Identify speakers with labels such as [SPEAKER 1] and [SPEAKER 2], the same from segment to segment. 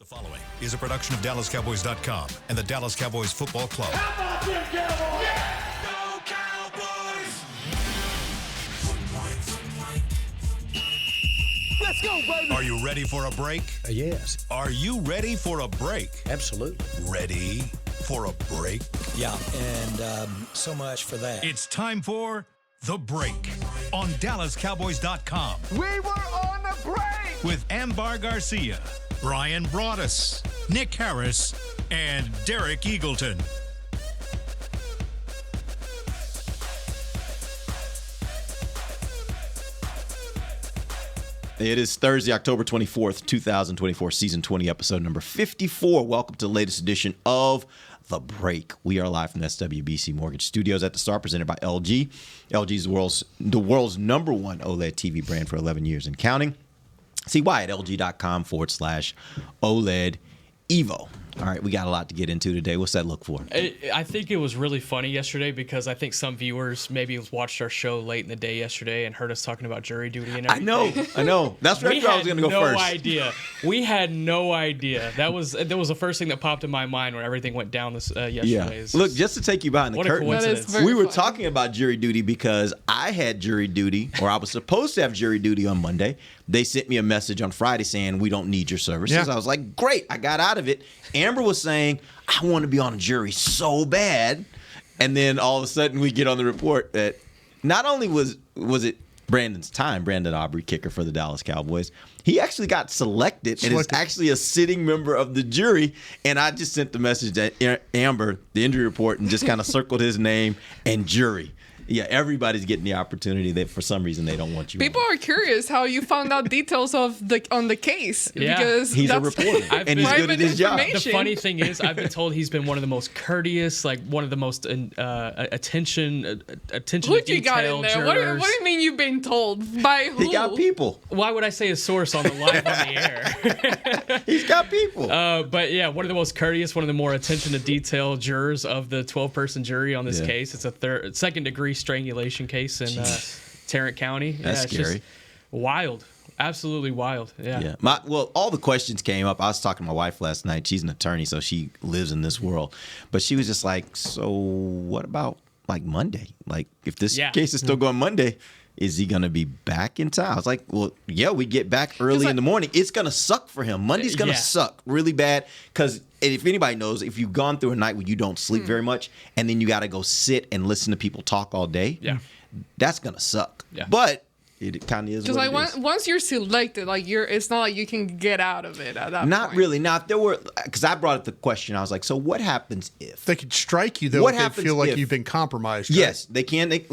[SPEAKER 1] The following is a production of DallasCowboys.com and the Dallas Cowboys Football Club.
[SPEAKER 2] How about them Cowboys?
[SPEAKER 1] Yeah!
[SPEAKER 2] Go Cowboys!
[SPEAKER 3] Let's go, baby!
[SPEAKER 1] Are you ready for a break?
[SPEAKER 3] Yes.
[SPEAKER 1] Are you ready for a break?
[SPEAKER 3] Absolutely.
[SPEAKER 1] Ready for a break?
[SPEAKER 3] Yeah, and so much for that.
[SPEAKER 1] It's time for The Break on DallasCowboys.com
[SPEAKER 4] We were on a break!
[SPEAKER 1] with Ambar Garcia, Bryan Broaddus, Nick Harris, and Derek Eagleton.
[SPEAKER 5] It is Thursday, October 24th, 2024, Season 20, Episode number 54. Welcome to the latest edition of The Break. We are live from the SWBC Mortgage Studios at the Star, presented by LG. LG is the world's number one OLED TV brand for 11 years and counting. See why at lg.com/OLED Evo. All right, we got a lot to get into today. What's that look for?
[SPEAKER 6] I think it was really funny yesterday because I think some viewers maybe watched our show late in the day yesterday and heard us talking about jury duty and everything.
[SPEAKER 5] I know. That's where I was going to go first.
[SPEAKER 6] We had no idea. That was the first thing that popped in my mind when everything went down this yesterday.
[SPEAKER 5] Yeah. Look, just to take you behind the
[SPEAKER 6] What a
[SPEAKER 5] curtain,
[SPEAKER 6] coincidence.
[SPEAKER 5] we were talking about jury duty because I had jury duty, or I was supposed to have jury duty on Monday. They sent me a message on Friday saying, we don't need your services. Yeah. I was like, great, I got out of it. Amber was saying, I want to be on a jury so bad. And then all of a sudden we get on the report that not only was it Brandon Aubrey, kicker for the Dallas Cowboys, he actually got selected and is actually a sitting member of the jury. And I just sent the message to Amber, the injury report, and just kind of circled his name and jury. Yeah, everybody's getting the opportunity that for some reason they don't want you.
[SPEAKER 7] People are curious how you found out details on the case because
[SPEAKER 5] he's a reporter and he's good at his job.
[SPEAKER 6] The funny thing is, I've been told he's been one of the most courteous, like one of the most attention
[SPEAKER 7] who
[SPEAKER 6] to
[SPEAKER 7] you
[SPEAKER 6] detail
[SPEAKER 7] got in there? What do you mean you've been told by who?
[SPEAKER 5] He got people.
[SPEAKER 6] Why would I say a source on the live on the
[SPEAKER 5] air? He's got people.
[SPEAKER 6] But yeah, one of the most courteous, one of the more attention to detail jurors of the 12-person jury on this case. It's a second-degree strangulation case in Tarrant County.
[SPEAKER 5] That's scary.
[SPEAKER 6] Wild. Absolutely wild. Yeah.
[SPEAKER 5] Well, all the questions came up. I was talking to my wife last night. She's an attorney, so she lives in this world. But she was just like, so what about like Monday? Like if this case is still going Monday, is he going to be back in time? I was like, well, yeah, we get back early in the morning. It's going to suck for him. Monday's going to suck really bad because if anybody knows, if you've gone through a night where you don't sleep very much and then you got to go sit and listen to people talk all day, that's going to suck. Yeah. But it kind of is what it is.
[SPEAKER 7] Once you're selected, it's not like you can get out of it at that point.
[SPEAKER 5] Not really. Now, if there were, because I brought up the question, I was like, so what happens if
[SPEAKER 8] they could strike you though? If they feel like you've been compromised. Right?
[SPEAKER 5] Yes, they can. They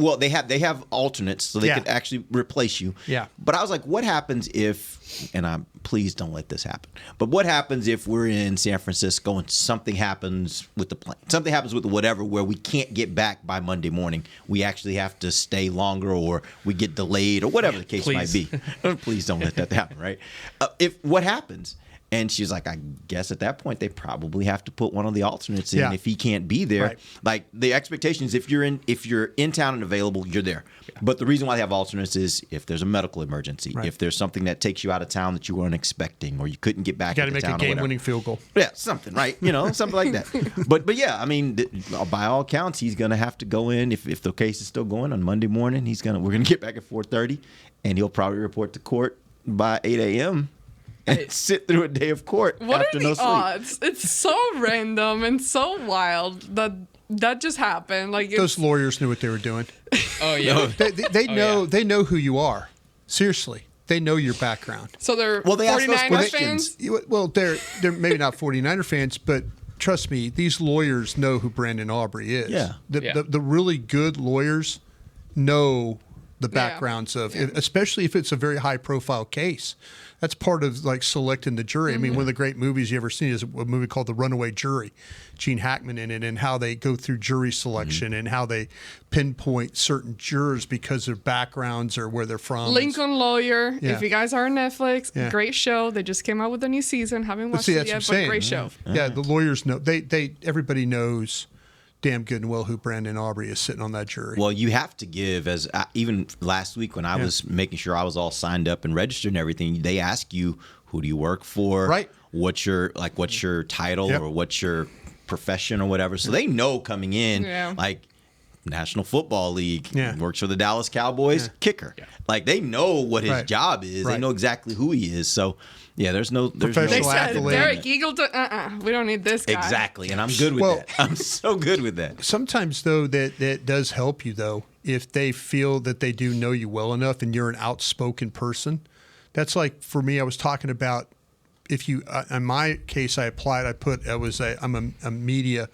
[SPEAKER 5] have alternates, so they could actually replace you.
[SPEAKER 8] Yeah.
[SPEAKER 5] But I was like, what happens if? And please don't let this happen. But what happens if we're in San Francisco and something happens with the plane? Something happens with whatever where we can't get back by Monday morning. We actually have to stay longer, or we get delayed, or whatever the case might be. Please don't let that happen, right? What happens? And she's like, I guess at that point they probably have to put one of the alternates in if he can't be there. Right. Like the expectation is if you're in town and available, you're there. Yeah. But the reason why they have alternates is if there's a medical emergency, if there's something that takes you out of town that you weren't expecting, or you couldn't get back.
[SPEAKER 8] You got to make a game-winning field goal.
[SPEAKER 5] Yeah, something, right? Something like that. But yeah, I mean, by all accounts, he's gonna have to go in if the case is still going on Monday morning. We're gonna get back at 4:30, and he'll probably report to court by 8 a.m. and sit through a day of court after no sleep.
[SPEAKER 7] Odds? It's so random and so wild that just happened. Like
[SPEAKER 8] those lawyers knew what they were doing.
[SPEAKER 6] Oh yeah,
[SPEAKER 8] they know they know who you are. Seriously, they know your background.
[SPEAKER 7] So they're
[SPEAKER 5] 49ers
[SPEAKER 7] fans.
[SPEAKER 8] Well, they're maybe not 49er fans, but trust me, these lawyers know who Brandon Aubrey is.
[SPEAKER 5] Yeah,
[SPEAKER 8] the really good lawyers know the backgrounds of, especially if it's a very high-profile case. That's part of like selecting the jury. I mean, one of the great movies you ever seen is a movie called The Runaway Jury, Gene Hackman in it, and how they go through jury selection and how they pinpoint certain jurors because of backgrounds or where they're from.
[SPEAKER 7] Lincoln Lawyer. Yeah. If you guys are on Netflix, great show. They just came out with a new season. Haven't watched it yet, but great show.
[SPEAKER 8] Yeah, the lawyers know. Everybody knows damn good and well who Brandon Aubrey is sitting on that jury.
[SPEAKER 5] Well, you have to give, as even last week when I was making sure I was all signed up and registered and everything, they ask you, who do you work for?
[SPEAKER 8] Right.
[SPEAKER 5] what's your title
[SPEAKER 8] Yep.
[SPEAKER 5] or what's your profession or whatever. So they know coming in, like National Football League, works for the Dallas Cowboys, kicker. Yeah. Like they know what his job is. They know exactly who he is. So there's no
[SPEAKER 7] They said Derek Eagleton. We don't need this guy.
[SPEAKER 5] Exactly, and I'm good with that. I'm so good with that.
[SPEAKER 8] Sometimes though that does help you though if they feel that they do know you well enough and you're an outspoken person. That's like for me. I was talking about if you in my case I applied. I'm a media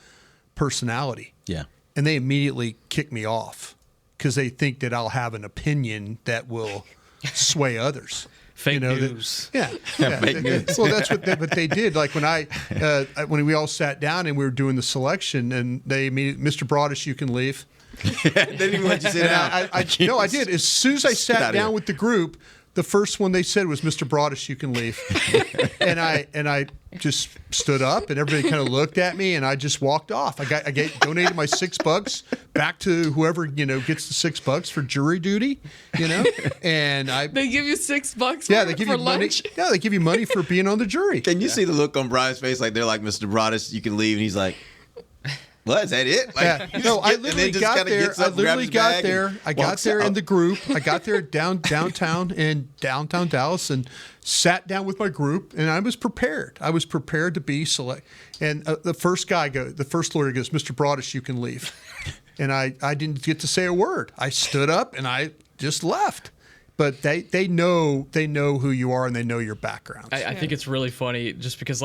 [SPEAKER 8] personality.
[SPEAKER 5] Yeah.
[SPEAKER 8] And they immediately kick me off because they think that I'll have an opinion that will sway others.
[SPEAKER 6] Fake news.
[SPEAKER 5] Fake news.
[SPEAKER 8] Well, that's what they did. Like when we all sat down and we were doing the selection, and they immediately, Mr. Broaddus, you can leave.
[SPEAKER 5] They didn't even let you sit down.
[SPEAKER 8] No, I did. As soon as I sat down with the group, the first one they said was, "Mr. Broaddus, you can leave." and I just stood up, and everybody kind of looked at me, and I just walked off. I donated my $6 back to whoever gets the $6 for jury duty, and
[SPEAKER 7] they give you $6
[SPEAKER 8] they give
[SPEAKER 7] for
[SPEAKER 8] you
[SPEAKER 7] lunch.
[SPEAKER 8] money. Yeah, they give you money for being on the jury.
[SPEAKER 5] Can you see the look on Brian's face? Like they're like, "Mr. Broaddus, you can leave," and he's like, "What, is that it?" Like,
[SPEAKER 8] no, I literally got there. I got there in the group. I got there downtown in downtown Dallas and sat down with my group, and I was prepared. I was prepared to be select. And the first lawyer goes, "Mr. Broaddus, you can leave." And I didn't get to say a word. I stood up and I just left. But they know who you are and they know your background.
[SPEAKER 6] I think it's really funny just because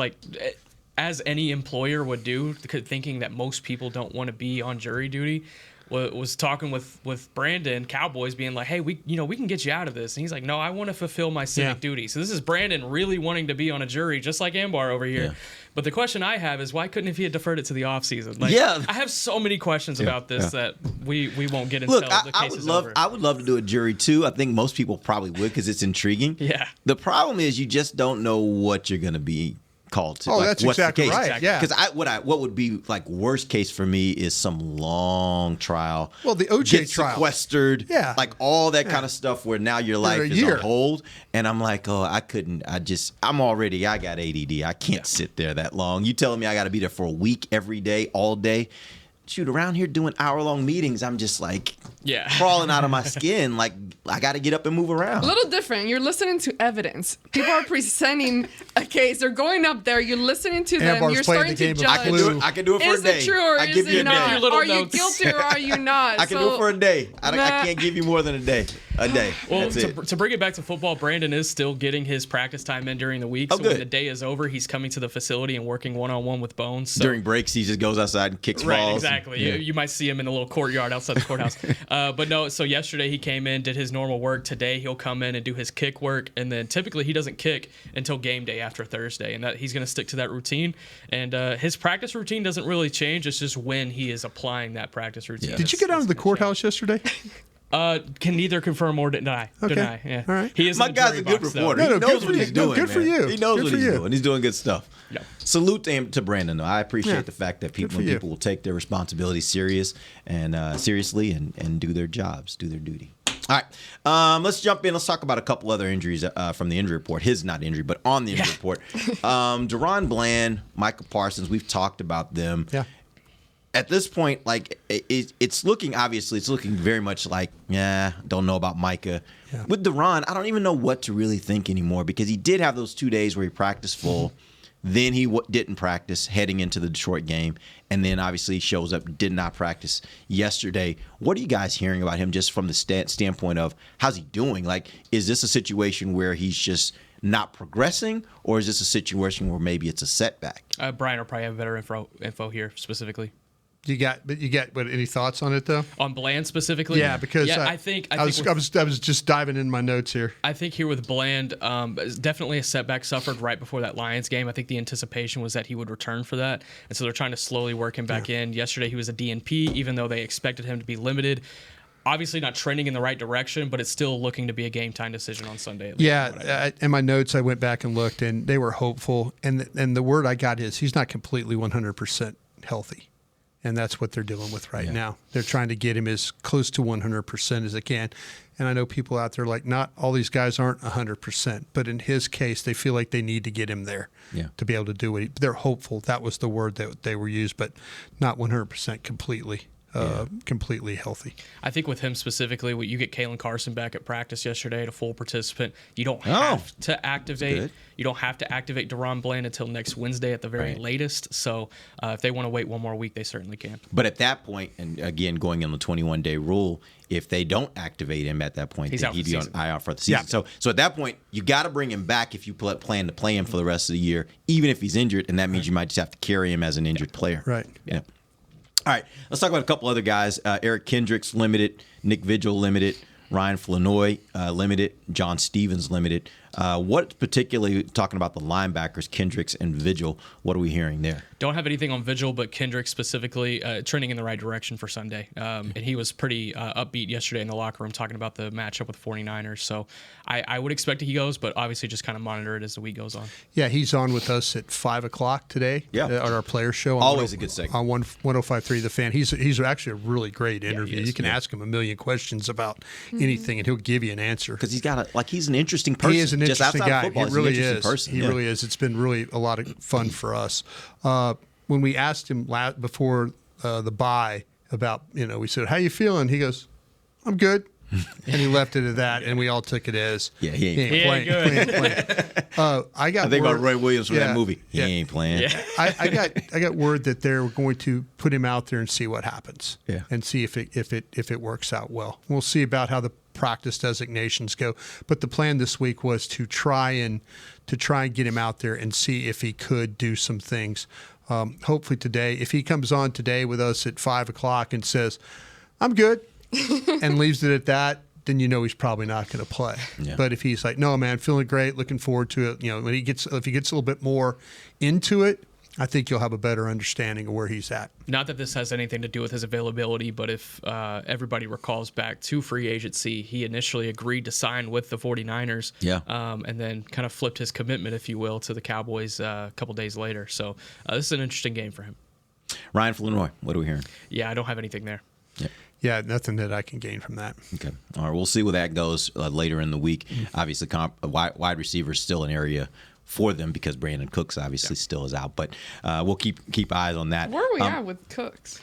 [SPEAKER 6] as any employer would do, thinking that most people don't want to be on jury duty, was talking with Brandon, Cowboys, being like, "Hey, we can get you out of this," and he's like, "No, I want to fulfill my civic duty." So this is Brandon really wanting to be on a jury, just like Ambar over here. Yeah. But the question I have is, why couldn't he have deferred it to the offseason? I have so many questions about this that we won't get until the case is over.
[SPEAKER 5] I would love to do a jury too. I think most people probably would because it's intriguing.
[SPEAKER 6] Yeah.
[SPEAKER 5] The problem is you just don't know what you're going to be called to.
[SPEAKER 8] Oh, that's exactly right. Yeah.
[SPEAKER 5] Because what would be like worst case for me is some long trial.
[SPEAKER 8] Well, the OJ trial,
[SPEAKER 5] sequestered. Yeah. Like all that kind of stuff where now your life is on hold. And I'm like, I couldn't. I got ADD. I can't sit there that long. You telling me I got to be there for a week every day, all day. Shoot, around here doing hour-long meetings, I'm just like crawling out of my skin. Like, I got to get up and move around.
[SPEAKER 7] A little different. You're listening to evidence. People are presenting a case. They're going up there. You're listening to them. You're starting to judge.
[SPEAKER 5] I can do it for a day.
[SPEAKER 7] Is it true or is it not? Are you guilty or are you not?
[SPEAKER 5] I can do it for a day. I can't give you more than a day.
[SPEAKER 6] Well, to bring it back to football, Brandon is still getting his practice time in during the week. So when the day is over, he's coming to the facility and working one-on-one with Bones. So.
[SPEAKER 5] During breaks, he just goes outside and kicks balls.
[SPEAKER 6] Exactly. You might see him in the little courtyard outside the courthouse. But no, so yesterday he came in, did his normal work. Today he'll come in and do his kick work. And then typically he doesn't kick until game day after Thursday. And that he's going to stick to that routine. And his practice routine doesn't really change. It's just when he is applying that practice routine.
[SPEAKER 8] Yeah. Did you get out of the courthouse yesterday?
[SPEAKER 6] Can neither confirm or deny.
[SPEAKER 8] Okay.
[SPEAKER 6] Deny. Yeah.
[SPEAKER 8] All right.
[SPEAKER 6] He is
[SPEAKER 5] My guy's a good reporter. He knows what he's doing.
[SPEAKER 8] Good for you.
[SPEAKER 5] He knows what he's doing. He's doing good stuff.
[SPEAKER 6] Yep.
[SPEAKER 5] Salute to Brandon, though. I appreciate the fact that people will take their responsibilities seriously and do their jobs, do their duty. All right, let's jump in. Let's talk about a couple other injuries from the injury report. His not injury, but on the injury report. Deron Bland, Micah Parsons. We've talked about them.
[SPEAKER 8] Yeah.
[SPEAKER 5] At this point, like it's looking very much like, don't know about Micah. Yeah. With Deron, I don't even know what to really think anymore because he did have those 2 days where he practiced full. Then he didn't practice heading into the Detroit game. And then obviously shows up, did not practice yesterday. What are you guys hearing about him just from the standpoint of how's he doing? Like, is this a situation where he's just not progressing, or is this a situation where maybe it's a setback?
[SPEAKER 6] Brian will probably have better info here specifically.
[SPEAKER 8] You got any thoughts on it though?
[SPEAKER 6] On Bland specifically?
[SPEAKER 8] Yeah, because
[SPEAKER 6] I was
[SPEAKER 8] just diving in my notes here.
[SPEAKER 6] I think here with Bland, definitely a setback suffered right before that Lions game. I think the anticipation was that he would return for that, and so they're trying to slowly work him back in. Yesterday he was a DNP, even though they expected him to be limited. Obviously not trending in the right direction, but it's still looking to be a game time decision on Sunday.
[SPEAKER 8] In my notes I went back and looked, and they were hopeful. And the word I got is he's not completely 100% healthy. And that's what they're dealing with right now. They're trying to get him as close to 100% as they can. And I know people out there like, not all these guys aren't 100%, but in his case, they feel like they need to get him there to be able to do it. They're hopeful. That was the word that they were used, but not 100% completely healthy.
[SPEAKER 6] I think with him specifically, you get Kalen Carson back at practice yesterday, a full participant. You don't have to activate. You don't have to activate Deron Bland until next Wednesday at the very latest. So if they want to wait one more week, they certainly can.
[SPEAKER 5] But at that point, and again going on the 21-day rule, if they don't activate him at that point, then he'd be on IR for the season. Yeah. So at that point, you got to bring him back if you plan to play him for the rest of the year, even if he's injured, and that means you might just have to carry him as an injured player.
[SPEAKER 8] Right.
[SPEAKER 5] Yeah. All right, let's talk about a couple other guys. Eric Kendricks limited, Nick Vigil limited, Ryan Flanoy limited, John Stevens limited. What particularly, talking about the linebackers, Kendricks and Vigil, what are we hearing there?
[SPEAKER 6] Don't have anything on Vigil, but Kendricks specifically trending in the right direction for Sunday. And he was pretty upbeat yesterday in the locker room talking about the matchup with 49ers. So I would expect he goes, but obviously just kind of monitor it as the week goes on.
[SPEAKER 8] Yeah, he's on with us at 5 o'clock today on our player show.
[SPEAKER 5] Always a good segment.
[SPEAKER 8] On 105.3 The Fan. He's actually a really great interview. You can ask him a million questions about anything, and he'll give you an answer.
[SPEAKER 5] Because he's an interesting person.
[SPEAKER 8] He is an interesting guy.
[SPEAKER 5] Football,
[SPEAKER 8] he really is.
[SPEAKER 5] Person.
[SPEAKER 8] He really is. It's been really a lot of fun for us. When we asked him before the bye about, we said, "How you feeling?" He goes, "I'm good." And he left it at that, and we all took it as
[SPEAKER 5] he ain't playing.
[SPEAKER 8] I
[SPEAKER 5] think about Roy Williams from that movie. He ain't playing.
[SPEAKER 6] Yeah.
[SPEAKER 8] I got word that they're going to put him out there and see what happens. And see if it works out well. We'll see about how the practice designations go. But the plan this week was to try and get him out there and see if he could do some things. Hopefully today, if he comes on today with us at 5 o'clock and says, "I'm good," and leaves it at that, then he's probably not going to play. Yeah. But if he's like, "No, man, feeling great, looking forward to it," if he gets a little bit more into it, I think you'll have a better understanding of where he's at.
[SPEAKER 6] Not that this has anything to do with his availability, but if everybody recalls back to free agency, he initially agreed to sign with the 49ers. And then kind of flipped his commitment, if you will, to the Cowboys a couple days later. So this is an interesting game for him.
[SPEAKER 5] Ryan Flanoy, what are we hearing?
[SPEAKER 6] Yeah, I don't have anything there.
[SPEAKER 8] Yeah, nothing that I can gain from that.
[SPEAKER 5] Okay. All right, we'll see where that goes later in the week. Obviously, wide receiver is still an area for them because Brandon Cooks obviously still is out. But we'll keep eyes on that.
[SPEAKER 7] Where are we at with Cooks?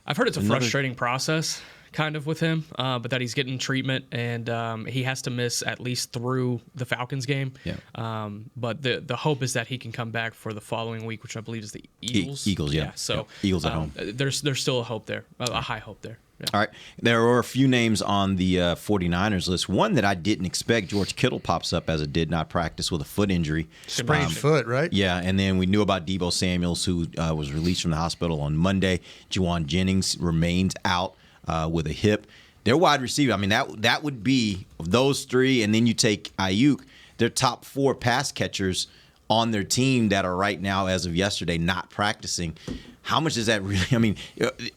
[SPEAKER 6] I've heard it's a frustrating process kind of with him, but that he's getting treatment and he has to miss at least through the Falcons game. But the hope is that he can come back for the following week, which I believe is the Eagles.
[SPEAKER 5] Eagles, yeah.
[SPEAKER 6] So
[SPEAKER 5] Eagles at home.
[SPEAKER 6] There's still a hope there, a high hope there. Yeah.
[SPEAKER 5] All right. There are a few names on the 49ers list. One that I didn't expect, George Kittle pops up as a did not practice with a foot injury.
[SPEAKER 8] Sprained foot, right?
[SPEAKER 5] Yeah, and then we knew about Deebo Samuels, who was released from the hospital on Monday. Juwan Jennings remains out with a hip. Their wide receiver, I mean, that would be of those three, and then you take Ayuk, their top 4 pass catchers on their team that are right now, as of yesterday, not practicing. How much is that really? I mean,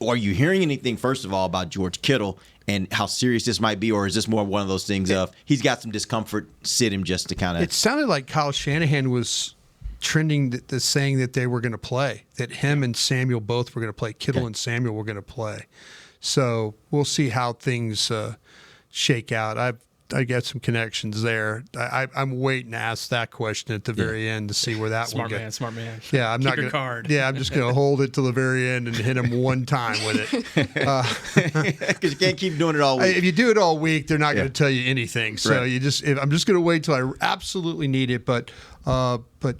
[SPEAKER 5] are you hearing anything, first of all, about George Kittle and how serious this might be, or is this more one of those things of he's got some discomfort, sit him just to kind of...
[SPEAKER 8] It sounded like Kyle Shanahan was trending the saying that they were going to play, that him and Samuel both were going to play. Kittle and Samuel were going to play. So we'll see how things shake out. I got some connections there. I'm waiting to ask that question at the very end to see where that one goes.
[SPEAKER 6] Smart man.
[SPEAKER 8] Yeah, I'm
[SPEAKER 6] Keep
[SPEAKER 8] not
[SPEAKER 6] your
[SPEAKER 8] gonna,
[SPEAKER 6] card.
[SPEAKER 8] Yeah, I'm just going to hold it till the very end and hit him one time with it.
[SPEAKER 5] Because you can't keep doing it all week.
[SPEAKER 8] If you do it all week, they're not going to tell you anything. So I'm just going to wait till I absolutely need it. But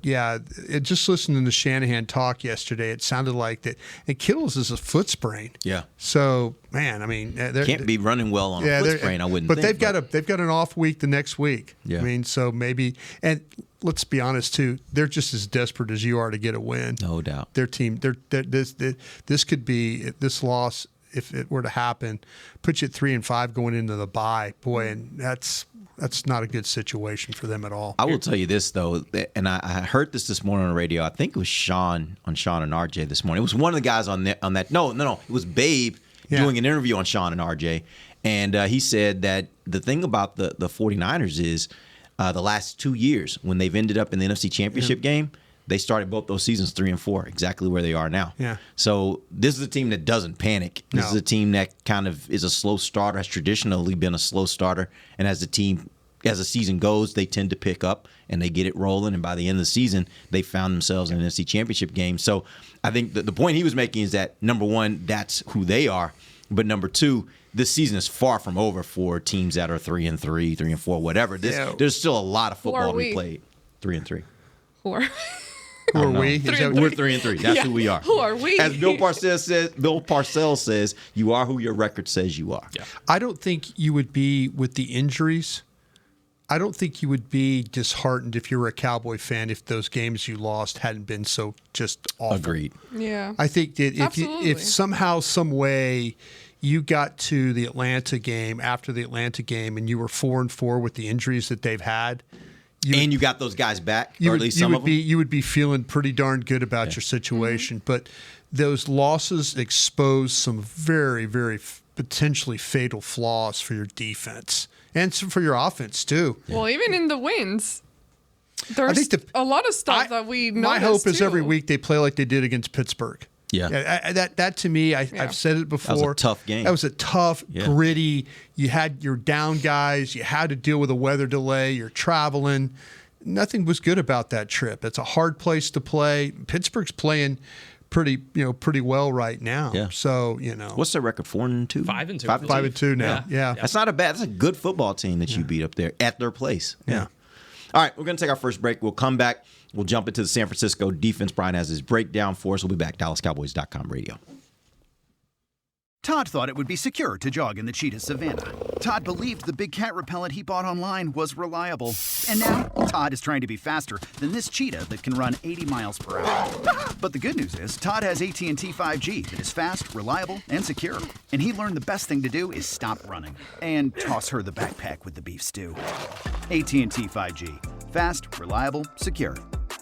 [SPEAKER 8] yeah, just listening to Shanahan talk yesterday, it sounded like that. And Kittle's is a foot sprain.
[SPEAKER 5] Yeah.
[SPEAKER 8] So man, I mean, they
[SPEAKER 5] can't be running well on a foot sprain. I wouldn't.
[SPEAKER 8] But they've got an off week the next week.
[SPEAKER 5] Yeah.
[SPEAKER 8] I mean, so maybe. And let's be honest too, they're just as desperate as you are to get a win.
[SPEAKER 5] No doubt.
[SPEAKER 8] Their team. This could be this loss, if it were to happen, puts you at 3-5 going into the bye. Boy, and that's not a good situation for them at all.
[SPEAKER 5] I will tell you this, though, and I heard this morning on the radio. I think it was Sean and RJ this morning. It was one of the guys on that. No. It was Babe doing an interview on Sean and RJ. And he said that the thing about the 49ers is the last 2 years when they've ended up in the NFC Championship game, They started both those seasons 3-4, exactly where they are now.
[SPEAKER 8] Yeah.
[SPEAKER 5] So this is a team that doesn't panic. This is a team that kind of is a slow starter, has traditionally been a slow starter, and as the season goes, they tend to pick up and they get it rolling. And by the end of the season, they found themselves in an NFC Championship game. So I think the point he was making is that, number one, that's who they are. But number two, this season is far from over for teams that are 3-3, 3-4, whatever. There's still a lot of football to be played. 3-3.
[SPEAKER 7] Who are
[SPEAKER 8] Who are we?
[SPEAKER 5] We're 3-3. That's who we are.
[SPEAKER 7] Who are we?
[SPEAKER 5] As Bill Parcells says, you are who your record says you are.
[SPEAKER 6] Yeah.
[SPEAKER 8] I don't think you would be, with the injuries, I don't think you would be disheartened if you were a Cowboy fan if those games you lost hadn't been so just awful.
[SPEAKER 5] Agreed.
[SPEAKER 7] Yeah.
[SPEAKER 8] I think that if somehow, some way, you got to the Atlanta game after the Atlanta game and you were 4-4 with the injuries that they've had,
[SPEAKER 5] you got those guys back, or at least some of them.
[SPEAKER 8] You would be feeling pretty darn good about your situation. But those losses expose some very, very potentially fatal flaws for your defense and for your offense too.
[SPEAKER 7] Well, even in the wins, there's a lot of stuff that we noticed.
[SPEAKER 8] My hope is
[SPEAKER 7] too.
[SPEAKER 8] every week they play like they did against Pittsburgh.
[SPEAKER 5] Yeah.
[SPEAKER 8] That to me, I've said it before.
[SPEAKER 5] That was a tough game.
[SPEAKER 8] That was a tough, gritty. You had your down guys. You had to deal with a weather delay. You're traveling. Nothing was good about that trip. It's a hard place to play. Pittsburgh's playing pretty well right now.
[SPEAKER 5] Yeah.
[SPEAKER 8] So,
[SPEAKER 5] What's their record? 4-2?
[SPEAKER 6] 5-2.
[SPEAKER 8] 5-2 now. Yeah.
[SPEAKER 5] That's not a bad. That's a good football team that you beat up there at their place.
[SPEAKER 8] Yeah.
[SPEAKER 5] All right, we're going to take our first break. We'll come back. We'll jump into the San Francisco defense. Brian has his breakdown for us. We'll be back. DallasCowboys.com radio.
[SPEAKER 9] Todd thought it would be secure to jog in the cheetah savanna. Todd believed the big cat repellent he bought online was reliable. And now, Todd is trying to be faster than this cheetah that can run 80 miles per hour. But the good news is, Todd has AT&T 5G that is fast, reliable, and secure. And he learned the best thing to do is stop running and toss her the backpack with the beef stew. AT&T 5G. Fast, reliable, secure.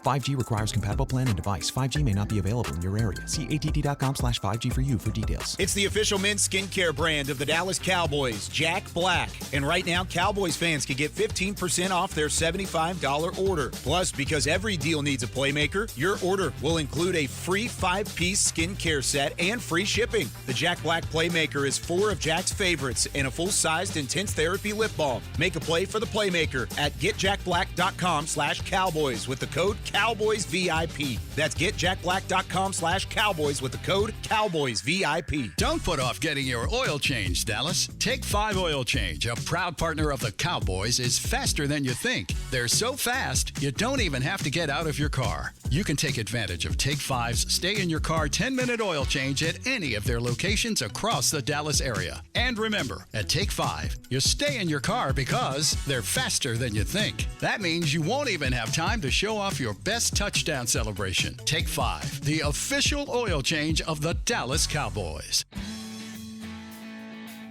[SPEAKER 10] 5G requires compatible plan and device. 5G may not be available in your area. See att.com/5G for you for details.
[SPEAKER 11] It's the official men's skincare brand of the Dallas Cowboys, Jack Black. And right now, Cowboys fans can get 15% off their $75 order. Plus, because every deal needs a playmaker, your order will include a free 5-piece skincare set and free shipping. The Jack Black Playmaker is 4 of Jack's favorites and a full-sized intense therapy lip balm. Make a play for the Playmaker at getjackblack.com/Cowboys with the code CowboysVIP. That's getjackblack.com/Cowboys with the code CowboysVIP.
[SPEAKER 12] Don't put off getting your oil changed, Dallas. Take 5 Oil Change, a proud partner of the Cowboys, is faster than you think. They're so fast, you don't even have to get out of your car. You can take advantage of Take 5's stay in your car 10-minute oil change at any of their locations across the Dallas area. And remember, at Take 5, you stay in your car because they're faster than you think. That means you won't even have time to show off your best touchdown celebration. Take 5, the official oil change of the Dallas Cowboys.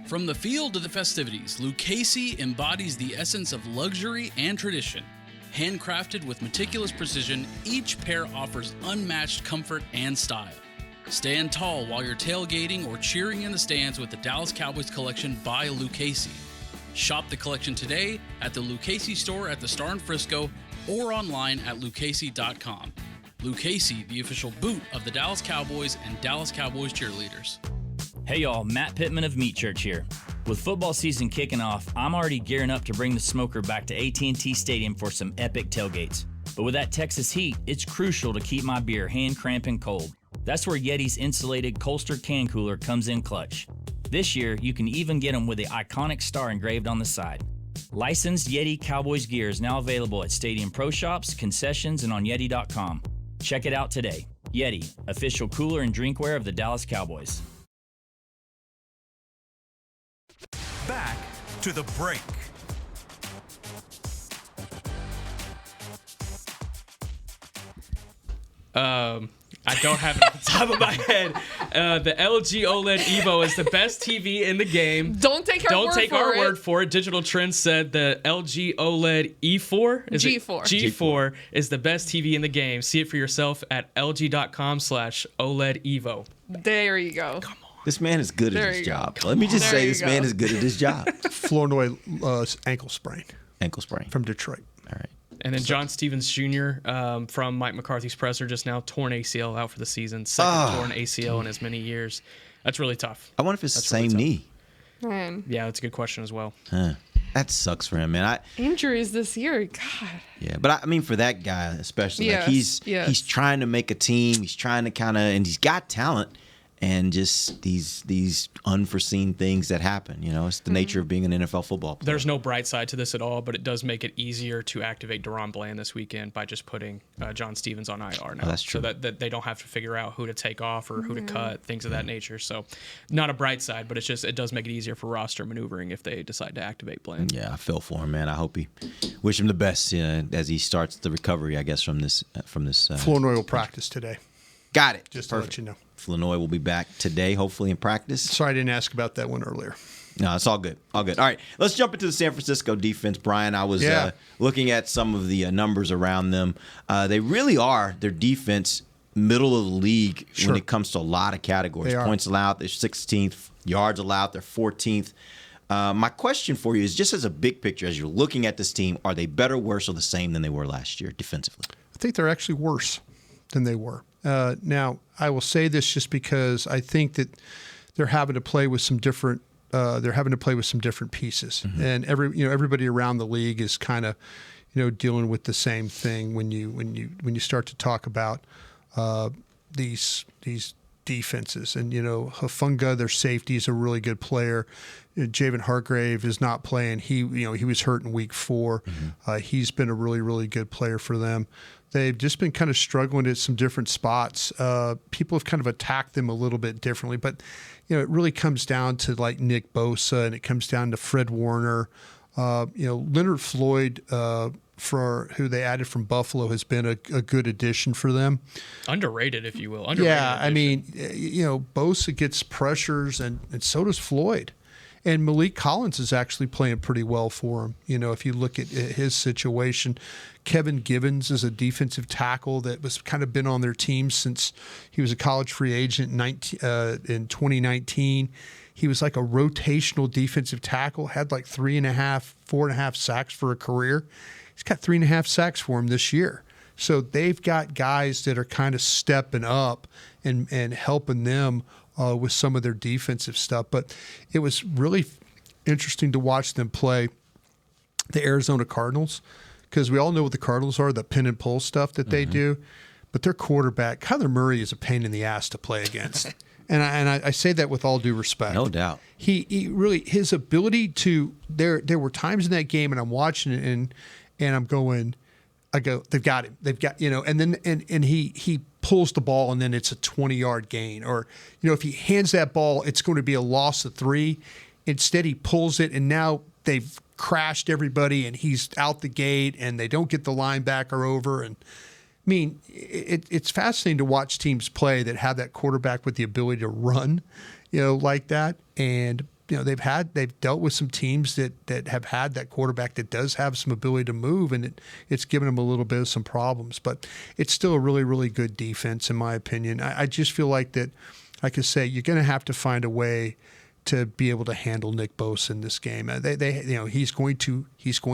[SPEAKER 13] From the field to the festivities, Lucchese embodies the essence of luxury and tradition. Handcrafted with meticulous precision, each pair offers unmatched comfort and style. Stand tall while you're tailgating or cheering in the stands with the Dallas Cowboys collection by Lucchese. Shop the collection today at the Lucchese store at the Star in Frisco or online at lucchese.com. Lucchese, the official boot of the Dallas Cowboys and Dallas Cowboys cheerleaders.
[SPEAKER 14] Hey y'all, Matt Pittman of Meat Church here. With football season kicking off, I'm already gearing up to bring the smoker back to AT&T Stadium for some epic tailgates. But with that Texas heat, it's crucial to keep my beer hand cramping cold. That's where Yeti's insulated Colster can cooler comes in clutch. This year, you can even get them with the iconic star engraved on the side. Licensed Yeti Cowboys gear is now available at Stadium Pro Shops, concessions, and on Yeti.com. Check it out today. Yeti, official cooler and drinkware of the Dallas Cowboys.
[SPEAKER 1] Back to the break.
[SPEAKER 6] I don't have it off the top of my head. The LG OLED Evo is the best TV in the game.
[SPEAKER 7] Don't take our
[SPEAKER 6] word for it. Digital Trends said the LG OLED E4 G4 is the best TV in the game. See it for yourself at lg.com/OLED Evo.
[SPEAKER 7] There you go.
[SPEAKER 6] Come on.
[SPEAKER 5] This man is good at his job. Let me just say, this man is good at his job.
[SPEAKER 8] Flournoy ankle sprain.
[SPEAKER 5] Ankle sprain
[SPEAKER 8] from Detroit.
[SPEAKER 5] All right.
[SPEAKER 6] And then John Stevens Jr. From Mike McCarthy's presser just now, torn ACL out for the season. Second torn ACL in as many years. That's really tough.
[SPEAKER 5] I wonder if it's the same knee.
[SPEAKER 7] Man.
[SPEAKER 6] Yeah, that's a good question as well.
[SPEAKER 5] That sucks for him, man.
[SPEAKER 7] Injuries this year, God.
[SPEAKER 5] Yeah, but I mean, for that guy especially, like he's trying to make a team. He's trying to and he's got talent, and just these unforeseen things that happen. You know, it's the nature of being an NFL football player.
[SPEAKER 6] There's no bright side to this at all, but it does make it easier to activate Deron Bland this weekend by just putting John Stevens on IR now.
[SPEAKER 5] Oh, that's true.
[SPEAKER 6] So that they don't have to figure out who to take off or who to cut, things of that nature. So not a bright side, but it does make it easier for roster maneuvering if they decide to activate Bland.
[SPEAKER 5] Yeah, I feel for him, man. I hope wish him the best as he starts the recovery, I guess, from this.
[SPEAKER 8] Flournoy will practice today.
[SPEAKER 5] Got it.
[SPEAKER 8] Just to let you know.
[SPEAKER 5] Flournoy will be back today, hopefully in practice.
[SPEAKER 8] Sorry I didn't ask about that one earlier.
[SPEAKER 5] No, it's all good. All good. All right, let's jump into the San Francisco defense, Brian. I was looking at some of the numbers around them. They really are, their defense, middle of the league when it comes to a lot of categories. Points allowed, they're 16th. Yards allowed, they're 14th. My question for you is, just as a big picture, as you're looking at this team, are they better, worse, or the same than they were last year defensively?
[SPEAKER 8] I think they're actually worse than they were. Now, I will say this just because I think that they're having to play with some different. They're having to play with some different pieces, and everybody around the league is kind of, dealing with the same thing when you start to talk about these defenses. And Hufanga, their safety, is a really good player. Javen Hargrave is not playing. He was hurt in week 4. He's been a really, really good player for them. They've just been kind of struggling at some different spots. People have kind of attacked them a little bit differently, but it really comes down to like Nick Bosa, and it comes down to Fred Warner. Leonard Floyd, for who they added from Buffalo, has been a good addition for them.
[SPEAKER 6] Underrated, if you will.
[SPEAKER 8] Yeah, I mean, Bosa gets pressures, and so does Floyd. And Malik Collins is actually playing pretty well for him. If you look at his situation, Kevin Givens is a defensive tackle that was kind of been on their team since he was a college free agent in 2019. He was like a rotational defensive tackle, had like 4.5 sacks for a career. He's got 3.5 sacks for him this year. So they've got guys that are kind of stepping up and helping them with some of their defensive stuff. But it was really interesting to watch them play the Arizona Cardinals, because we all know what the Cardinals are, the pin and pull stuff that they do. But their quarterback, Kyler Murray, is a pain in the ass to play against. And I say that with all due respect.
[SPEAKER 5] No doubt.
[SPEAKER 8] He really, his ability to, there were times in that game, and I'm watching it, and I'm going, they've got him. They've got, and then and he pulls the ball, and then it's a 20-yard gain. Or, if he hands that ball, it's going to be a loss of 3. Instead, he pulls it, and now they've crashed everybody, and he's out the gate, and they don't get the linebacker over. And I mean, it's fascinating to watch teams play that have that quarterback with the ability to run, like that. And they've dealt with some teams that have had that quarterback that does have some ability to move, and it's given them a little bit of some problems. But it's still a really, really good defense, in my opinion. I just feel like that, like I say, you're going to have to find a way to be able to handle Nick Bosa in this game. He's going